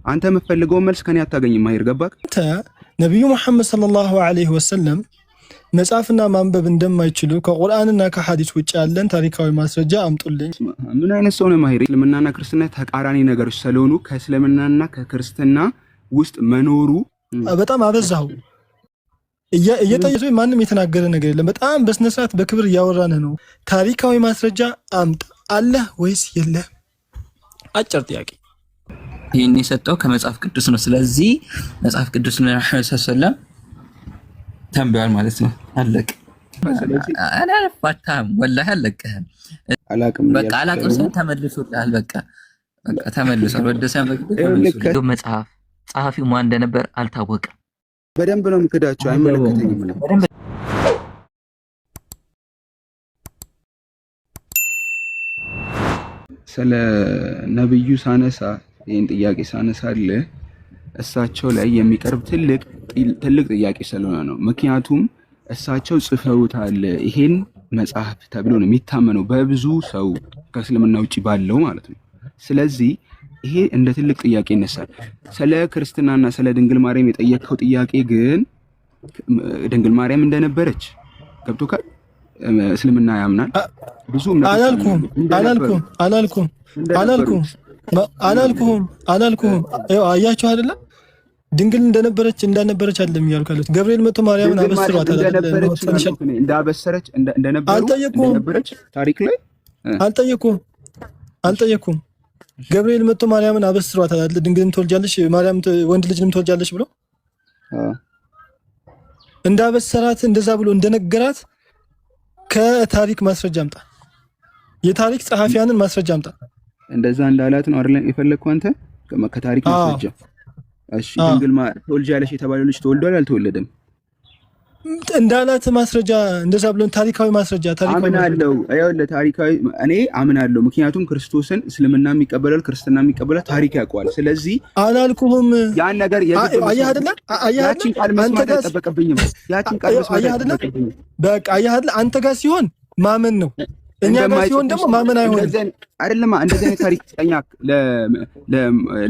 አንተ የምትፈልገው መልስ ከኔ አታገኝም። ማሂር ገባክ? ነብዩ መሐመድ ሰለላሁ ዐለይሂ ወሰለም መጻፍና ማንበብ እንደማይችሉ ከቁርአንና ከሐዲስ ውጭ ያለን ታሪካዊ ማስረጃ አምጡልኝ። ምን አይነት ሰው ነው ማሂር? እስልምናና ክርስትና ተቃራኒ ነገሮች ስለሆኑ ከእስልምናና ከክርስትና ውስጥ መኖሩ በጣም አበዛው። እየጠየቁ ማንም የተናገረ ነገር የለም። በጣም በስነ ስርዓት በክብር እያወራን ነው። ታሪካዊ ማስረጃ አምጣ አለ ወይስ የለ? አጭር ጥያቄ። ይሄን የሰጠው ከመጽሐፍ ቅዱስ ነው። ስለዚህ መጽሐፍ ቅዱስ ነው ሰለም ተንበያል ማለት ነው። አለቅ እኔ አልፋታም ወላሂ አለቅህም። በቃ አላቅም ተመልሶልሃል። በቃ ተመልሷል። ወደ ሰማይ መጽሐፍ ጸሐፊው ማን እንደነበር አልታወቀም። በደንብ ነው የምክዳቸው። አይመለከተኝም ነው ስለ ነብዩ ሳነሳ ይሄን ጥያቄ ሳነሳለ እሳቸው ላይ የሚቀርብ ትልቅ ጥያቄ ስለሆነ ነው። ምክንያቱም እሳቸው ጽፈውታል። ይሄን መጽሐፍ ተብሎ ነው የሚታመነው በብዙ ሰው ከእስልምና ውጪ ባለው ማለት ነው። ስለዚህ ይሄ እንደ ትልቅ ጥያቄ ይነሳል። ስለ ክርስትናና ስለ ድንግል ማርያም የጠየቀው ጥያቄ ግን ድንግል ማርያም እንደነበረች ገብቶካል? እስልምና ያምናል ብዙ አላልኩም። አያችሁ አይደለ? ድንግል እንደነበረች እንዳልነበረች አይደለም እያልኩ ያለሁት። ገብርኤል መጥቶ ማርያምን አበስሯታል። እንደነበረች ታሪክ ላይ አልጠየኩም። ገብርኤል መጥቶ ማርያምን አበስሯታል አይደል? ድንግልን ትወልጃለሽ፣ ማርያም ወንድ ልጅንም ትወልጃለሽ ብሎ እንዳበሰራት እንደዛ ብሎ እንደነገራት ከታሪክ ማስረጃ አምጣ። የታሪክ ጸሐፊያንን ማስረጃ አምጣ። እንደዛ እንዳላት ነው አይደል የፈለግከው አንተ? ከታሪክ ማስረጃ። እሺ ድንግል ትወልጃለሽ የተባለው ልጅ ተወልዷል አልተወለደም? እንዳላት ማስረጃ እንደዛ ብሎ ታሪካዊ ማስረጃ አምናለሁ። አይወለ ታሪካዊ እኔ አምናለሁ። ምክንያቱም ክርስቶስን እስልምና የሚቀበላል ክርስትና የሚቀበላል ታሪክ ያውቀዋል። ስለዚህ አላልኩም ያን ነገር አያህ አይደለ? ያቺን ቃል መስማት አይጠበቅብኝም። ያቺን ቃል መስማት አይጠበቅብኝም። በቃ አያህ አይደለ? አንተ ጋር ሲሆን ማመን ነው፣ እኛ ጋር ሲሆን ደግሞ ማመን አይሆንም። አይደለም እንደዚህ አይነት ታሪክ ጠኛ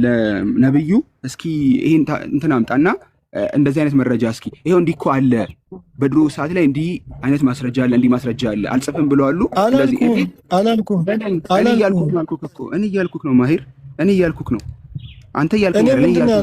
ለነብዩ እስኪ ይሄን እንትን አምጣና እንደዚህ አይነት መረጃ እስኪ ይሄው እንዲህ እኮ አለ፣ በድሮ ሰዓት ላይ እንዲህ አይነት ማስረጃ አለ፣ እንዲህ ማስረጃ አለ አልጽፍም ብለዋል። ስለዚህ አላልኩም እኔ እያልኩክ ነው ማሂር፣ እኔ እያልኩክ ነው። አንተ እያልከኝ ነው።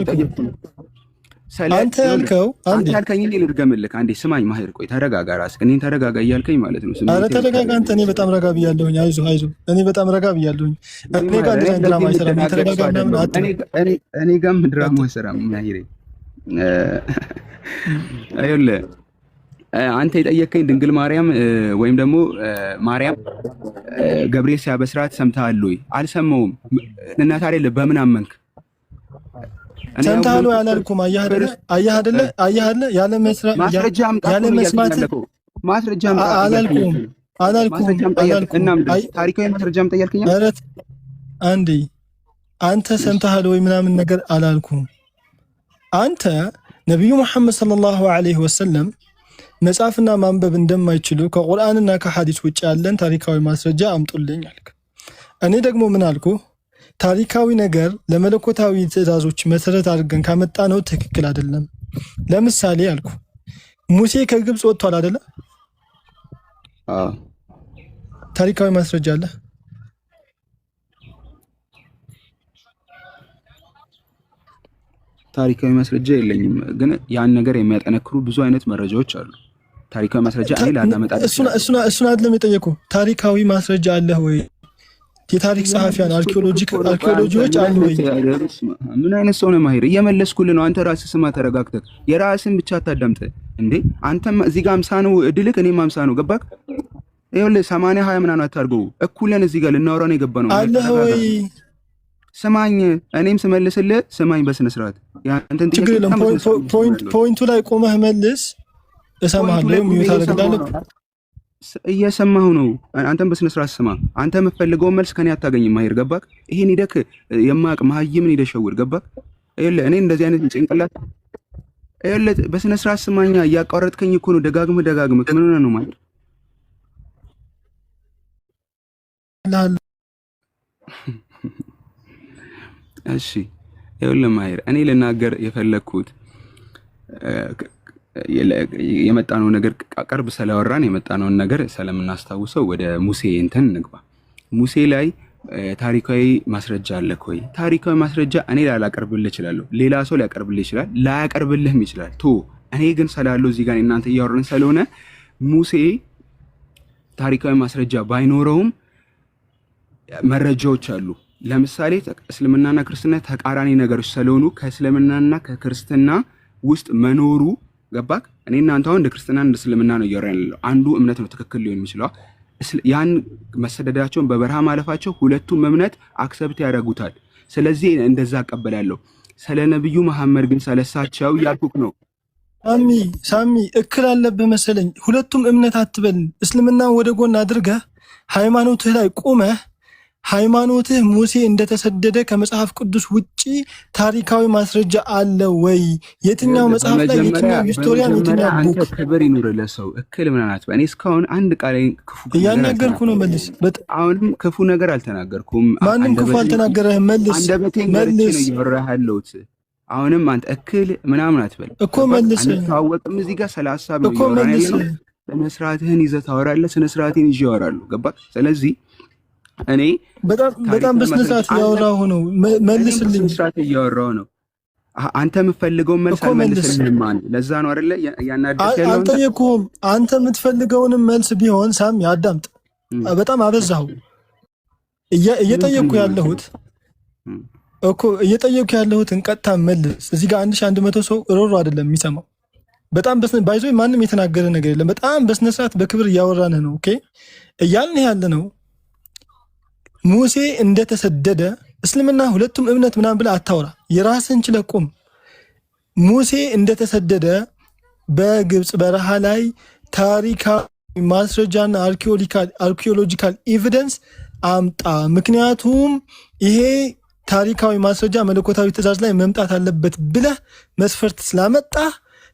አንተ ያልከኝ እኔ ልድገምልህ አንዴ። ስማኝ ማሂር፣ ቆይ ተረጋጋ፣ ራስህ እኔን ተረጋጋ እያልከኝ ማለት ነው። ኧረ ተረጋጋ አንተ። እኔ በጣም ረጋ ብያለሁኝ። አይዞህ እኔ በጣም ረጋ ብያለሁኝ። እኔ ጋር እንደዛ ድራማ አይሰራም። ተረጋጋ ምናምን አትበል። እኔ ጋርም ድራማ አይሰራም ማሂር። አይደለ አንተ የጠየቀኝ ድንግል ማርያም ወይም ደግሞ ማርያም ገብርኤል ሲያበስራት ሰምተሃል ወይ? አልሰማውም። እና ታዲያ በምን አመንክ? ሰምተሃል ወይ አላልኩም። አየህ አይደለ ያለ መስማት ማስረጃ አላልኩም። ታሪካዊ ማስረጃ ጠያልከኝ። አንዴ አንተ ሰምተሃል ወይ ምናምን ነገር አላልኩም። አንተ ነብዩ መሐመድ ሰለላሁ ዐለይሂ ወሰለም መጻፍና ማንበብ እንደማይችሉ ከቁርአንና ከሐዲስ ውጭ ያለን ታሪካዊ ማስረጃ አምጡልኝ አልክ። እኔ ደግሞ ምን አልኩ? ታሪካዊ ነገር ለመለኮታዊ ትእዛዞች መሰረት አድርገን ካመጣ ነው ትክክል አይደለም። ለምሳሌ አልኩ ሙሴ ከግብጽ ወጥቷል አይደለ? ታሪካዊ ማስረጃ አለ? ታሪካዊ ማስረጃ የለኝም፣ ግን ያን ነገር የሚያጠነክሩ ብዙ አይነት መረጃዎች አሉ። ታሪካዊ ማስረጃ እኔ ላናመጣ እሱን አይደለም የጠየቁ። ታሪካዊ ማስረጃ አለ ወይ? የታሪክ ጸሐፊያን አርኪኦሎጂዎች አሉ ወይ? ምን አይነት ሰው ነው ማሂር? እየመለስኩልህ ነው። አንተ ራስህ ስማ፣ ተረጋግተህ የራስህን ብቻ አታዳምጥ እንዴ። አንተም እዚህ ጋር 50 ነው እድልክ፣ እኔም 50 ነው። ገባክ? ይኸውልህ 80 20 ምናምን አታርገው። እኩልን እዚህ ጋር ልናወራ ነው የገባ ነው። አለ ወይ? ስማኝ፣ እኔም ስመልስልህ ስማኝ በስነ ስርዓት። ያንተን ችግር የለም። ፖይንቱ ላይ ቆመህ መልስ፣ እሰማሃለሁ። ሚዩት አደርጋለሁ። እየሰማሁ ነው። አንተም በስነ ስርዓት ስማ። አንተ የምትፈልገውን መልስ ከኔ አታገኝም ማሂር። ገባክ? ይሄን ሂደክ የማቅ መሀይምን ሂደሸውድ። ገባክ? ይኸውልህ እኔ እንደዚህ አይነት ጭንቅላት ይኸውልህ፣ በስነ ስርዓት ስማኛ። እያቋረጥከኝ እኮ ነው ደጋግመህ። ምን ሆነህ ነው ማሂር? እሺ ይኸውልህ ማሂር እኔ ልናገር የፈለኩት የመጣነው ነገር ቅርብ ስለወራን የመጣነውን ነገር ስለምናስታውሰው ወደ ሙሴ እንትን እንግባ። ሙሴ ላይ ታሪካዊ ማስረጃ አለ ኮይ? ታሪካዊ ማስረጃ እኔ ላላቀርብልህ እችላለሁ፣ ሌላ ሰው ሊያቀርብልህ ይችላል፣ ላያቀርብልህም ይችላል። እኔ ግን ስላለው እዚህ ጋር እናንተ እያወራን ስለሆነ ሙሴ ታሪካዊ ማስረጃ ባይኖረውም መረጃዎች አሉ። ለምሳሌ እስልምናና ክርስትና ተቃራኒ ነገሮች ስለሆኑ ከእስልምናና ከክርስትና ውስጥ መኖሩ ገባክ? እኔ እናንተ አሁን እንደ ክርስትና እንደ እስልምና ነው እያወራን ያለው። አንዱ እምነት ነው ትክክል ሊሆን የሚችለው። ያን መሰደዳቸውን በበረሃ ማለፋቸው ሁለቱም እምነት አክሰፕት ያደርጉታል። ስለዚህ እንደዛ አቀበላለሁ። ስለ ነብዩ መሐመድ ግን ስለሳቸው ያልኩክ ነው። ሳሚ እክል አለብህ መሰለኝ። ሁለቱም እምነት አትበል። እስልምናን ወደ ጎን አድርገህ ሃይማኖትህ ላይ ቁመህ ሃይማኖትህ ሙሴ እንደተሰደደ ከመጽሐፍ ቅዱስ ውጪ ታሪካዊ ማስረጃ አለ ወይ? የትኛው መጽሐፍ ላይ የትኛው ሂስቶሪያን የትኛው ቡክ? ክብር ይኑር ለሰው እክል ምናናት። እኔ እስካሁን አንድ ቃል ክፉ እያናገርኩ ነው። መልስ። አሁንም ክፉ ነገር አልተናገርኩም። ማንም ክፉ አልተናገረህም። መልስ። አንደበቴን ገርቼ ነው እያወራህ ያለሁት። አሁንም አንተ እክል ምናምን አትበል እኮ። መልስ። አንተዋወቅም እዚህ ጋር ስለ ሐሳብ ነው እያወራን ያለነው። ስነ ስርዓትህን ይዘህ ታወራለህ። ስነ ስርዓቴን ይዤ አወራለሁ። ገባህ? ስለዚህ እኔ በጣም በስነ ስርዓት እያወራሁ ነው። መልስልኝ። በስነ ስርዓት እያወራሁ ነው። አንተ የምትፈልገውን መልስ አልመልስልህም። ለዛ ነው አይደለ ያናደድከኝ። አልጠየቅኩህም። አንተ የምትፈልገውንም መልስ ቢሆን ሳሚ አዳምጥ። በጣም አበዛሁ። እየጠየቅኩ ያለሁት እኮ እየጠየቅኩ ያለሁትን ቀጥታ መልስ። እዚህ ጋር 1100 ሰው ሮሮ አይደለም የሚሰማው። በጣም ባይዞ ማንም የተናገረ ነገር የለም። በጣም በስነ ስርዓት በክብር እያወራንህ ነው። ኦኬ እያልን ያለ ነው ሙሴ እንደተሰደደ እስልምና ሁለቱም እምነት ምናምን ብለህ አታውራ። የራስን ችለህ ቁም። ሙሴ እንደተሰደደ በግብፅ በረሃ ላይ ታሪካዊ ማስረጃና አርኪኦሎጂካል ኤቪደንስ አምጣ። ምክንያቱም ይሄ ታሪካዊ ማስረጃ መለኮታዊ ትእዛዝ ላይ መምጣት አለበት ብለህ መስፈርት ስላመጣ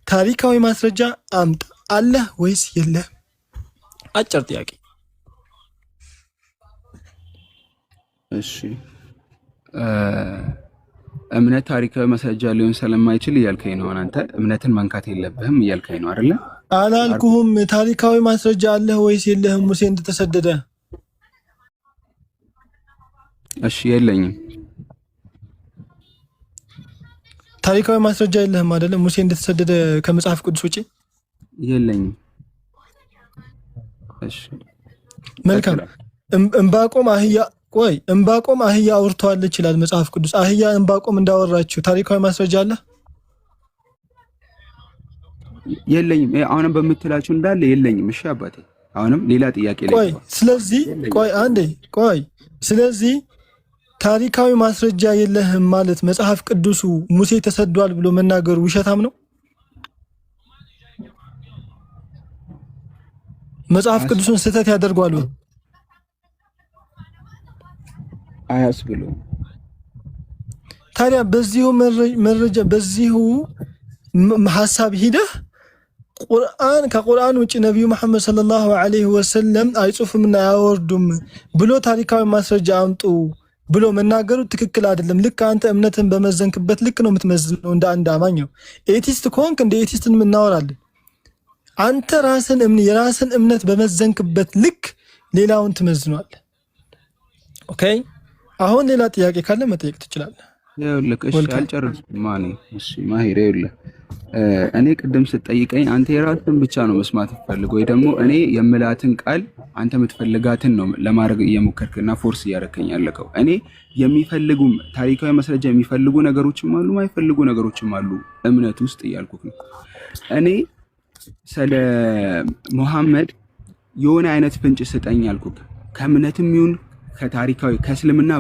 ታሪካዊ ማስረጃ አምጣ። አለህ ወይስ የለህ? አጭር ጥያቄ። እሺ እምነት ታሪካዊ ማስረጃ ሊሆን ስለማይችል እያልከኝ ነው። አንተ እምነትን መንካት የለብህም እያልከኝ ነው አይደለ? አላልኩህም። ታሪካዊ ማስረጃ አለህ ወይስ የለህም ሙሴ እንደተሰደደ? እሺ የለኝም። ታሪካዊ ማስረጃ የለህም አይደለም? ሙሴ እንደተሰደደ ከመጽሐፍ ቅዱስ ውጪ የለኝም። እሺ መልካም። ዕንባቆም አህያ አውርተዋለች ይላል መጽሐፍ ቅዱስ። አህያ ዕንባቆም እንዳወራችው ታሪካዊ ማስረጃ አለ? የለኝም። አሁንም በምትላችሁ እንዳለ የለኝም። እሺ አባቴ አሁንም ሌላ ጥያቄ ላይ ስለዚህ ታሪካዊ ማስረጃ የለህም ማለት መጽሐፍ ቅዱሱ ሙሴ ተሰዷል ብሎ መናገሩ ውሸታም ነው? መጽሐፍ ቅዱስን ስህተት ያደርጓሉ? አያስብሉም። ታዲያ በዚሁ መረጃ በዚሁ ሐሳብ ሂደህ ከቁርአን ውጭ ነቢዩ መሐመድ ሰለላሁ ዐለይሂ ወሰለም አይጽፉምና አያወርዱም ብሎ ታሪካዊ ማስረጃ አምጡ ብሎ መናገሩ ትክክል አይደለም። ልክ አንተ እምነትን በመዘንክበት ልክ ነው የምትመዝነው። እንደ አንድ አማኝ ኤቲስት ከሆንክ እንደ ኤቲስትን እናወራለን። አንተ የራስን እምነት በመዘንክበት ልክ ሌላውን ትመዝኗል። ኦኬ አሁን ሌላ ጥያቄ ካለ መጠየቅ ትችላለህ። ይኸውልህ እሺ አልጨረስኩም ማኔ። እሺ ማሂር ይኸውልህ እኔ ቅድም ስትጠይቀኝ አንተ የራስህን ብቻ ነው መስማት ፈልገው ወይ ደግሞ እኔ የምላትን ቃል አንተ የምትፈልጋትን ነው ለማድረግ እየሞከርክና ፎርስ እያደረከኝ ያለከው። እኔ የሚፈልጉም ታሪካዊ ማስረጃ የሚፈልጉ ነገሮችም አሉ፣ ማይፈልጉ ነገሮችም አሉ እምነት ውስጥ እያልኩት ነው። እኔ ስለ ሙሐመድ የሆነ አይነት ፍንጭ ስጠኝ ያልኩት ከእምነትም ይሁን ከታሪካዊ ከእስልምና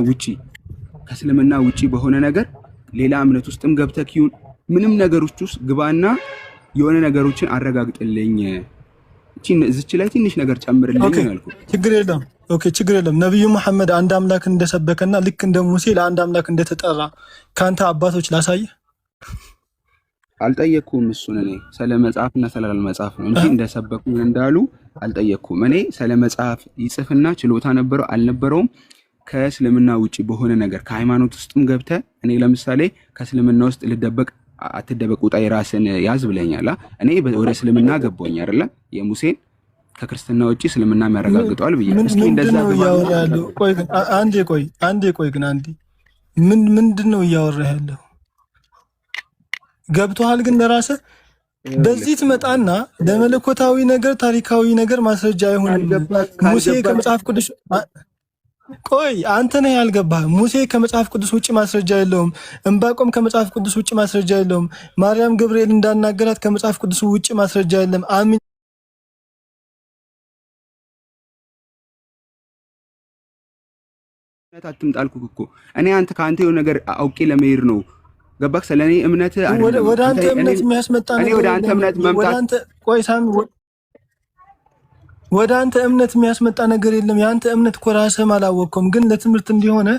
ውጪ በሆነ ነገር ሌላ እምነት ውስጥም ገብተህ ይሁን ምንም ነገሮች ውስጥ ግባና የሆነ ነገሮችን አረጋግጥልኝ። እዚች ላይ ትንሽ ነገር ጨምርልኝ ያልኩት። ችግር የለም። ኦኬ ችግር የለም። ነብዩ መሐመድ አንድ አምላክ እንደሰበከና ልክ እንደ ሙሴ ለአንድ አምላክ እንደተጠራ ካንተ አባቶች ላሳየህ። አልጠየቅኩም። እሱን እኔ ስለ መጽሐፍና ስለ መጽሐፍ ነው እንጂ እንደሰበኩ እንዳሉ አልጠየቅኩም። እኔ ስለ መጽሐፍ ይጽፍና ችሎታ ነበረው አልነበረውም ከእስልምና ውጪ በሆነ ነገር ከሃይማኖት ውስጥም ገብተህ እኔ ለምሳሌ ከእስልምና ውስጥ ልደበቅ አትደበቅ ውጣ የራስን ያዝ ብለኛል። እኔ ወደ እስልምና ገባኝ አይደለ የሙሴን ከክርስትና ውጪ እስልምና የሚያረጋግጠዋል ብዬ እስኪ እንደዛ ያወራሉ። ቆይ ግን አንዴ ምንድን ነው እያወራህ ያለው? ገብቶሃል? ግን ለራስህ በዚህ ትመጣና ለመለኮታዊ ነገር ታሪካዊ ነገር ማስረጃ አይሆንም። ሙሴ ከመጽሐፍ ቅዱስ ቆይ አንተ ነህ ያልገባህ። ሙሴ ከመጽሐፍ ቅዱስ ውጪ ማስረጃ የለውም። ዕንባቆም ከመጽሐፍ ቅዱስ ውጪ ማስረጃ የለውም። ማርያም ገብርኤል እንዳናገራት ከመጽሐፍ ቅዱስ ውጪ ማስረጃ የለም። አሚን አትምጣልኩ እኮ እኔ አንተ ከአንተ የሆነ ነገር አውቄ ለመሄድ ነው። ገባክ? ስለኔ እምነት ወደ አንተ እምነት የሚያስመጣ ነገር ወደ አንተ እምነት መምጣት ቆይ ሳሚ ወደ አንተ እምነት የሚያስመጣ ነገር የለም። የአንተ እምነት እኮ ራስህም አላወቅኩም፣ ግን ለትምህርት እንዲሆነ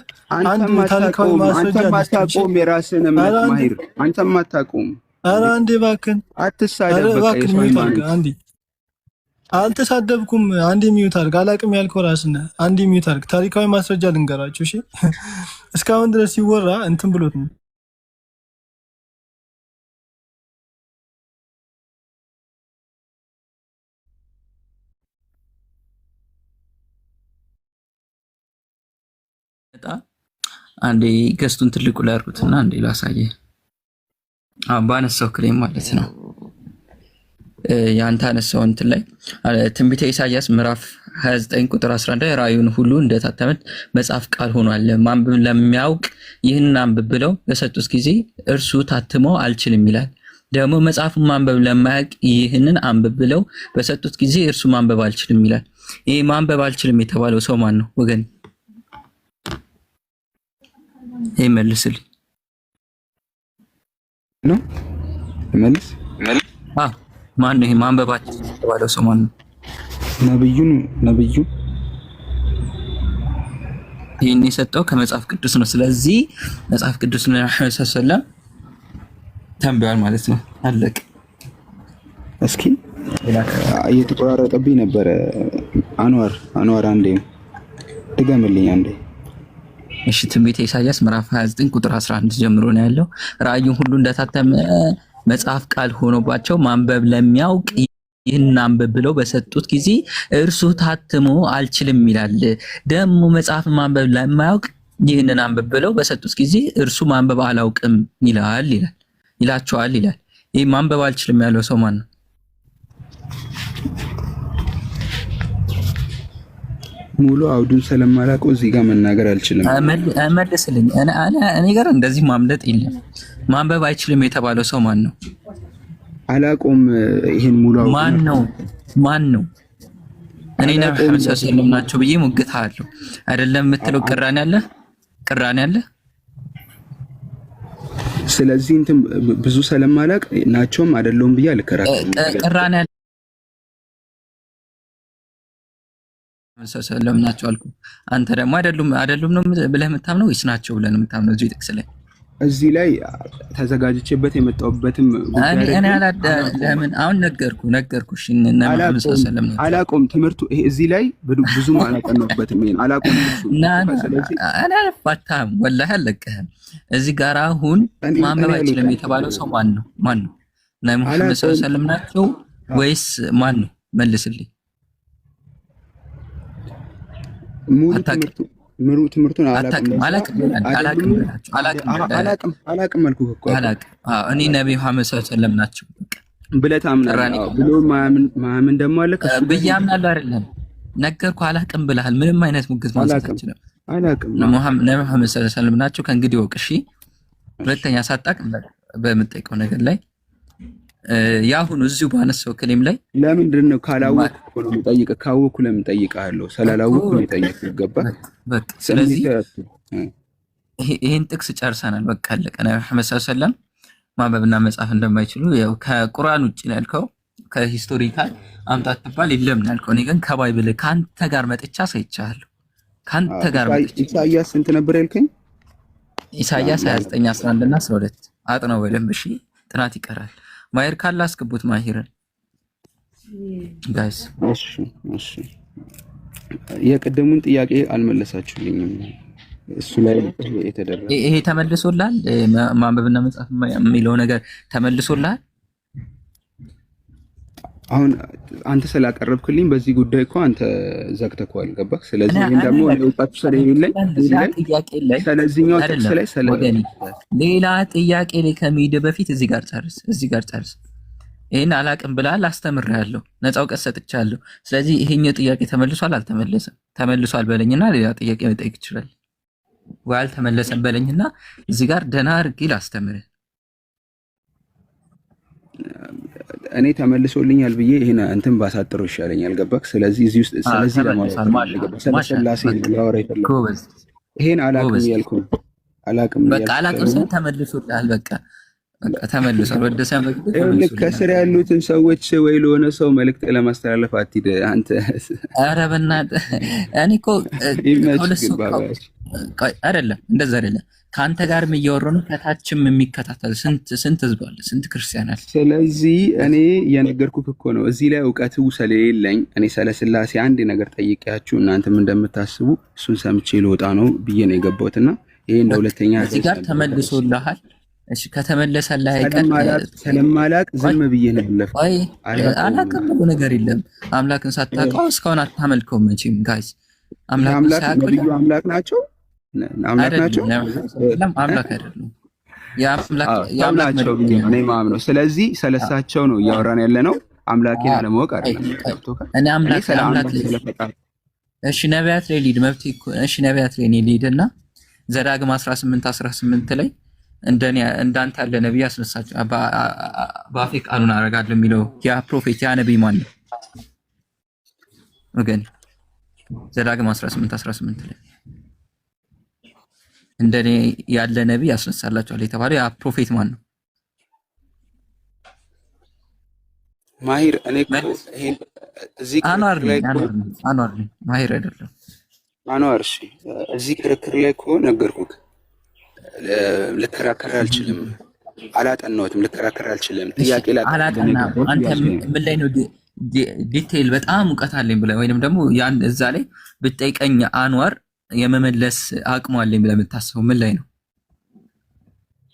አንድ ታሪካዊ ማስረጃ አታውቀውም። የራስህን እምነት ማሂር አንተም አታውቀውም። ኧረ አንዴ እባክህን አትሳደብ። በቃ አንዴ አልተሳደብኩም። አንዴ ሚዩት አድርግ። አላቅም ያልከው ራስህ ነህ። አንዴ ሚዩት አድርግ። ታሪካዊ ማስረጃ ልንገራችሁ። እሺ እስካሁን ድረስ ሲወራ እንትን ብሎት ነው። አንዴ ገስቱን ትልቁ ላይ አድርጉትና አንዴ ላሳየህ። ባነሳው ክሬም ማለት ነው ያንተ አነሳው እንትን ላይ ትንቢተ ኢሳይያስ ምዕራፍ 29 ቁጥር 11 ራእዩን ሁሉ እንደታተመት መጽሐፍ ቃል ሆኗል። ማንበብ ለሚያውቅ ይህንን አንብብ ብለው በሰጡት ጊዜ እርሱ ታትሞ አልችልም ይላል። ደግሞ መጽሐፉን ማንበብ ለማያውቅ ይህንን አንብብ ብለው በሰጡት ጊዜ እርሱ ማንበብ አልችልም ይላል። ይሄ ማንበብ አልችልም የተባለው ሰው ማን ነው ወገን? ይሄ መልስልኝ ነው መልስ ማን ነው? ይሄ ማንበባችን የተባለው ሰው ማን ነው? ነብዩ ይሄን የሰጠው ከመጽሐፍ ቅዱስ ነው። ስለዚህ መጽሐፍ ቅዱስ ነው ሰለላሁ ተንበያል ማለት ነው። አለቅ እስኪ እየተቆራረጠብኝ ነበረ። አንዋር አንዴ ድገምልኝ አንዴ። እሺ ትንቢተ ኢሳይያስ ምዕራፍ 29 ቁጥር 11 ጀምሮ ነው ያለው። ራእዩን ሁሉ እንደታተመ መጽሐፍ ቃል ሆኖባቸው ማንበብ ለሚያውቅ ይህን አንብብ ብለው በሰጡት ጊዜ እርሱ ታትሞ አልችልም ይላል። ደግሞ መጽሐፍ ማንበብ ለማያውቅ ይህንን አንብብ ብለው በሰጡት ጊዜ እርሱ ማንበብ አላውቅም ይላቸዋል ይላል። ይህ ማንበብ አልችልም ያለው ሰው ማን ነው? ሙሉ አውዱን ስለማላውቀው እዚህ ጋር መናገር አልችልም። መልስልኝ። እኔ ጋር እንደዚህ ማምለጥ የለም። ማንበብ አይችልም የተባለው ሰው ማን ነው? አላውቀውም። ይሄን ሙሉ አውዱ ማን ነው? እኔ ነብዩ መሐመድ ሰለላሁ ናቸው ብዬ ሞግታለሁ አይደለም የምትለው ቅራኔ አለ። ስለዚህ እንትን ብዙ ስለማላውቅ ናቸውም አይደለውም ብዬ አልከራከርም። ቅራኔ አለ ሰለላሁ ናቸው አልኩ። አንተ ደግሞ አይደሉም ነው ብለህ የምታምነው ወይስ ናቸው ብለህ ነው የምታምነው? እዚህ ጥቅስ ላይ እዚህ ላይ ተዘጋጅቼበት የመጣሁበትም እኔ ለምን አሁን ነገርኩሽ እና መሐመድ ሰለላሁ አላውቀውም። ትምህርቱ ይሄ እዚህ ላይ ብዙ አላጠናሁበትም። ይሄን አላውቀውም። እኔ አልፋታም ወላሂ አልለቅህም። እዚህ ጋር አሁን ማንበብ አይችልም የተባለው ሰው ማን ነው? እና መሐመድ ሰለላሁ ናቸው ወይስ ማን ነው? መልስልኝ። ሙሉ ትምህርቱን አላውቅም አልኩህ እኮ እኔ ነብዩ መሐመድ ሰለላሁ ናቸው ብለህ ታምናለህ ብሎ ማመን ደግሞ አለ ብዬ አምናለሁ። አይደለም ነገርኩህ። አላውቅም ብለሃል። ምንም አይነት ሙግት ማንሳት አትችልም። አላውቅም ነብዩ መሐመድ ሰለላሁ ናቸው። ከእንግዲህ ወቅ እሺ። ሁለተኛ ሳጣቅ በምጠይቀው ነገር ላይ ያሁን እዚሁ ባነሳው ክሌም ላይ ለምንድን ነው ካላወቅኩ ነው የምጠይቅህ? ካወቅኩ ለምን እጠይቅሃለሁ? ስላላወቅኩ ነው የጠየቅኩህ። ገባህ? በቃ ስለዚህ ይሄን ጥቅስ ጨርሰናል። በቃ አለቀ። ነብዩ መሐመድ ሰለላሁ ማንበብና መጻፍ እንደማይችሉ ያው ከቁርአን ውጪ ነው ያልከው። ከሂስቶሪካል አምጣት ትባል የለም ነው ያልከው። እኔ ግን ከባይብል ካንተ ጋር መጥቻ ሳይቻለሁ። ካንተ ጋር መጥቻ ኢሳይያስ ስንት ነበር ያልከኝ? ኢሳይያስ 29 11 እና 12 አጥነው በደንብ እሺ። ጥናት ይቀራል። ማሂር ካለ አስገቡት። ማሂርን ጋይስ እሺ የቀደሙን ጥያቄ አልመለሳችሁልኝም። እሱ ላይ የተደረገ ይሄ ተመልሶላል። ማንበብና መጻፍ የሚለው ነገር ተመልሶላል። አሁን አንተ ስላቀረብክልኝ በዚህ ጉዳይ እኮ አንተ ዘግተኸዋል። ገባህ? ስለዚህ እኔ ደግሞ ወጣቱ ስለሌለኝ ስለዚህኛው ጥቅስ ላይ ሌላ ጥያቄ ላይ ከመሄድ በፊት እዚህ ጋር ጨርስ። ይሄን አላቅም ብላል፣ አስተምሬያለሁ፣ ነፃ እውቀት ሰጥቻለሁ። ስለዚህ ይሄኛው ጥያቄ ተመልሷል አልተመለሰም? ተመልሷል በለኝና ሌላ ጥያቄ መጠየቅ ይችላል። ወይ አልተመለሰም በለኝና እዚህ ጋር ደህና አድርጌ ላስተምርህ። እኔ ተመልሶልኛል ብዬ ይሄን እንትን ባሳጥረው ይሻለኛል። ገባክ? ስለዚህ እዚህ ውስጥ ስለዚህ ስለስላሴ ላወራ ይፈልጋል። ይሄን አላቅም ያልኩህ አላቅም በቃ አላቅም ሰው ተመልሶልሃል። በቃ ተመልሷል። ወደ ሰማይ ከስር ያሉትን ሰዎች ወይ ለሆነ ሰው መልእክት ለማስተላለፍ አትሂድ አንተ። ኧረ በእናትህ እኔ እኮ አይደለም እንደዛ አይደለም። ከአንተ ጋርም እያወራሁ ነው። ከታችም የሚከታተል ስንት ህዝብ አለ፣ ስንት ክርስቲያን አለ። ስለዚህ እኔ የነገርኩህ እኮ ነው። እዚህ ላይ እውቀቱ ስለሌለኝ እኔ ስለ ስላሴ አንድ ነገር ጠይቄያችሁ እናንተም እንደምታስቡ እሱን ሰምቼ ልወጣ ነው ብዬ ነው የገባሁትና ይሄ እንደ ሁለተኛ እዚህ ጋር ተመልሶልሃል። እሺ ከተመለሰልህ አይቀር ስለማላቅ ዝም ብዬ ነው ያለፈው። አላውቅም ብሎ ነገር የለም። አምላክን ሳታውቀው እስካሁን አታመልከውም መቼም ጋይስ። አምላክ ናቸው አምላክ ናቸው አምላክ አይደሉም። የአምላክ ናቸው ብዬ ነው የማምነው። ስለዚህ ስለሳቸው ነው እያወራን ያለ ነው። አምላኬን አለማወቅ አይደለም። እኔ አምላክ እሺ ነቢያት ላይ ሊድ መብት እሺ ነቢያት ላይ ሊድና ዘዳግም 18 ላይ እንደኔ እንዳንተ ያለ ነብይ አስነሳቸው በአፌ ቃሉን አደርጋለሁ የሚለው ያ ፕሮፌት ያ ነብይ ማን ነው ወገን? ዘዳግም 18 ላይ እንደኔ ያለ ነብይ አስነሳላችኋል የተባለው ያ ፕሮፌት ማን ነው? ማሂር እኔ እዚህ አንዋር ማሂር አይደለም አንዋር። እሺ እዚህ ክርክር ላይ እኮ ነገርኩህ። ልከራከር አልችልም። አላጠናሁትም። ልከራከር አልችልም። ጥያቄ ላይ አላጠና አንተ ምን ላይ ነው ዲቴይል በጣም እውቀት አለኝ ብለህ ወይንም ደግሞ ያን እዛ ላይ ብትጠይቀኝ አንዋር የመመለስ አቅሙ አለኝ ብለህ የምታስበው ምን ላይ ነው?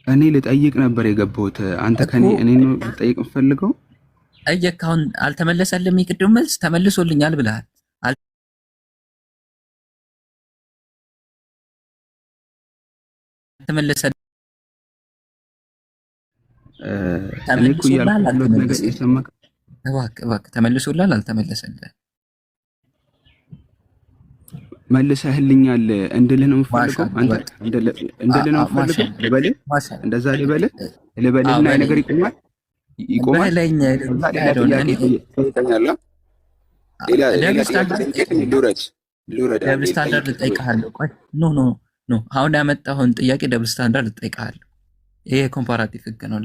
እኔ ልጠይቅ ነበር የገባሁት። አንተ ከኔ እኔ ነው ልጠይቅ የምፈልገው። አየካውን አልተመለሰልም። ይቅድም መልስ ተመልሶልኛል ብለሃል። ተመለሰ ተመልሶላል አልተመለሰልህ? መልሰህልኛል እንድልህ ነው የምፈልገው። አንተ እንድልህ ነው የምፈልገው። ልበልህ እንደዛ ልበልህና ነገር ይቆማል። ደብል ስታንዳርድ ልጠይቅሃለሁ። ቆይ ኖ አሁን ያመጣኸውን ጥያቄ ደብል ስታንዳርድ ልጠይቅሃለሁ። ይሄ ኮምፓራቲቭ ህግ ነው።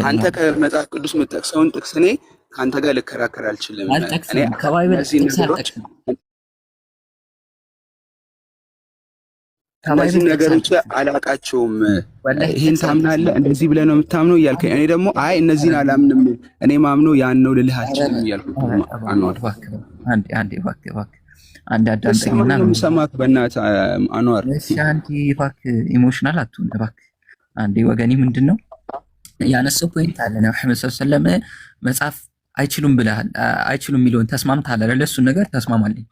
አንተ ከመጽሐፍ ቅዱስ የምጠቅሰውን ጥቅስ እኔ ከአንተ ጋር ልከራከር አልችልም። አልጠቅስም። ከባይብል ጥቅስ አልጠቅስም። እነዚህ ነገሮች አላውቃቸውም። ይህን ታምናለህ እንደዚህ ብለህ ነው የምታምነው እያልከኝ፣ እኔ ደግሞ አይ እነዚህን አላምንም እኔ ማምነው ያን ነው ልልህ አልችልም እያልኩ አንድ አዳምጠኝና ነው የምሰማህ። በእናትህ አንዋር እሺ፣ አንዴ እባክህ ኢሞሽናል አትሁን እባክህ። አንዴ ወገኔ ምንድን ነው ያነሳው ፖይንት አለ ነው መሐመድ ሰለላሁ ዐለይሂ ወሰለም መጽሐፍ አይችሉም ብለሃል። አይችሉም የሚለውን ተስማምተሃል አይደል? እሱን ነገር ተስማማልኝ።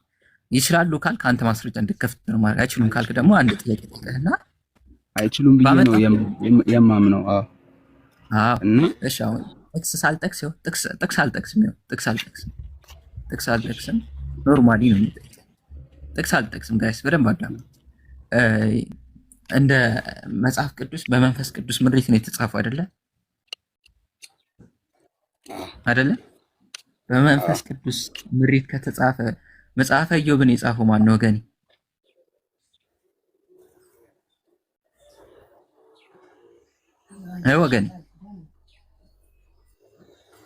ይችላሉ ካልክ አንተ ማስረጃ እንድትከፍት ነው ማለት። አይችሉም ካልክ ደግሞ አንድ ጥያቄ ጠይቀህና አይችሉም ብዬ ነው የማምነው። እሺ አሁን ጥቅስ ሳልጠቅስ ይኸው ጥቅስ አልጠቅስም ኖርማሊ ነው የሚጠይቀው። ጥቅስ አልጠቅስም ጋይስ በደንብ አዳም። እንደ መጽሐፍ ቅዱስ በመንፈስ ቅዱስ ምሪት ነው የተጻፈው አይደለ? በመንፈስ ቅዱስ ምሪት ከተጻፈ መጽሐፈ ኢዮብን የጻፈው ማን ነው ወገኔ? ወገኔ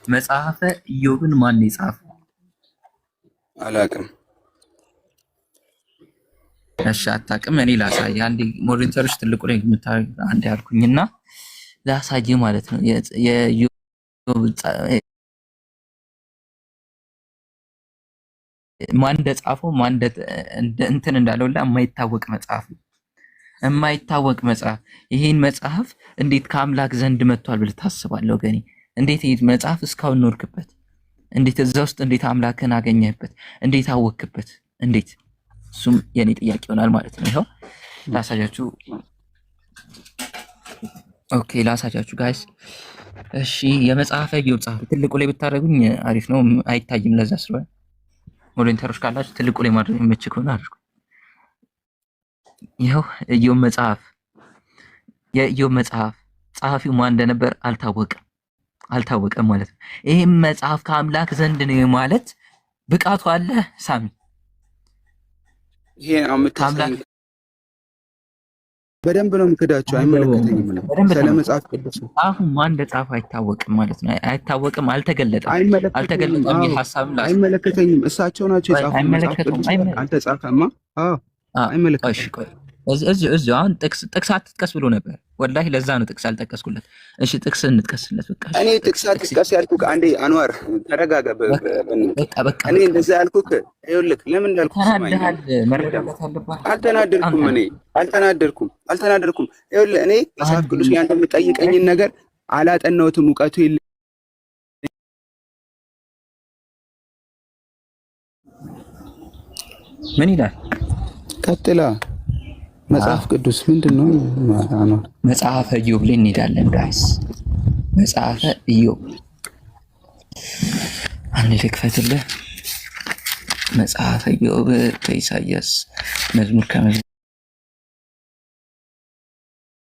መጽሐፈ ኢዮብን ማን የጻፈው? አላውቅም። እሺ አታውቅም? እኔ ላሳይ። አንዴ ሞኒተሮች ትልቁ ላይ የምታዩ አንዴ አልኩኝና ላሳይ ማለት ነው የኢዮብ ማን እንደጻፈው ማን እንትን እንዳለውላ የማይታወቅ መጽሐፍ ነው። የማይታወቅ መጽሐፍ። ይሄን መጽሐፍ እንዴት ከአምላክ ዘንድ መጥቷል ብለህ ታስባለህ ወገኔ? እንዴት ይሄ መጽሐፍ እስካሁን ኖርክበት? እንዴት እዛ ውስጥ እንዴት አምላክን አገኘህበት? እንዴት አወክበት? እንዴት? እሱም የኔ ጥያቄ ይሆናል ማለት ነው። ይኸው ላሳያችሁ። ኦኬ ላሳያችሁ ጋይስ። እሺ የመጽሐፈ ኢዮብ ጸሐፊ ትልቁ ላይ ብታደርጉኝ አሪፍ ነው። አይታይም ለዛ ስለሆነ ቮለንተሮች ካላችሁ ትልቁ ላይ ማድረግ የምትች ከሆነ አድርጉ። ይኸው ኢዮብ መጽሐፍ። የኢዮብ መጽሐፍ ጸሐፊው ማን እንደነበር አልታወቀም ማለት ነው። ይሄም መጽሐፍ ከአምላክ ዘንድ ነው ማለት ብቃቱ አለ ሳሚ? ይሄ አምጥተን በደንብ ነው የምክዳቸው። አይመለከተኝም ነው ስለ መጽሐፍ ቅዱስ አሁን ማን እንደጻፈው አይታወቅም ማለት ነው። አይታወቅም፣ አልተገለጠም። የሐሳብም አይመለከተኝም። እሳቸው ናቸው የጻፉት። መጽሐፍ ቅዱስ አልተጻፈማ። አይመለከተኝም። እዚሁ አሁን ጥቅስ አትጥቀስ ብሎ ነበር። ወላሂ ለዛ ነው ጥቅስ አልጠቀስኩለት። እሺ ጥቅስ እንጥቀስለት። በቃ እኔ ጥቅስ አትጥቀስ ያልኩህ አንዴ አንዋር ተረጋጋ። በቃ እኔ እንደዛ ያልኩህ ይኸውልህ፣ ለምን እንዳልኩህ ተናደሃል። መረጋጋት አለብህ። አልተናደድኩም። እኔ አልተናደድኩም። ይኸውልህ እኔ መጽሐፍ ቅዱስ ያንተ የምጠይቀኝን ነገር አላጠናሁትም፣ እውቀቱ የለኝም። ምን ይላል? ቀጥላ መጽሐፍ ቅዱስ ምንድነው? መጽሐፈ ኢዮብ ላይ እንሄዳለን ጋይስ። መጽሐፈ ኢዮብ አንድ ልክፈትልህ። መጽሐፈ ኢዮብ ከኢሳይያስ መዝሙር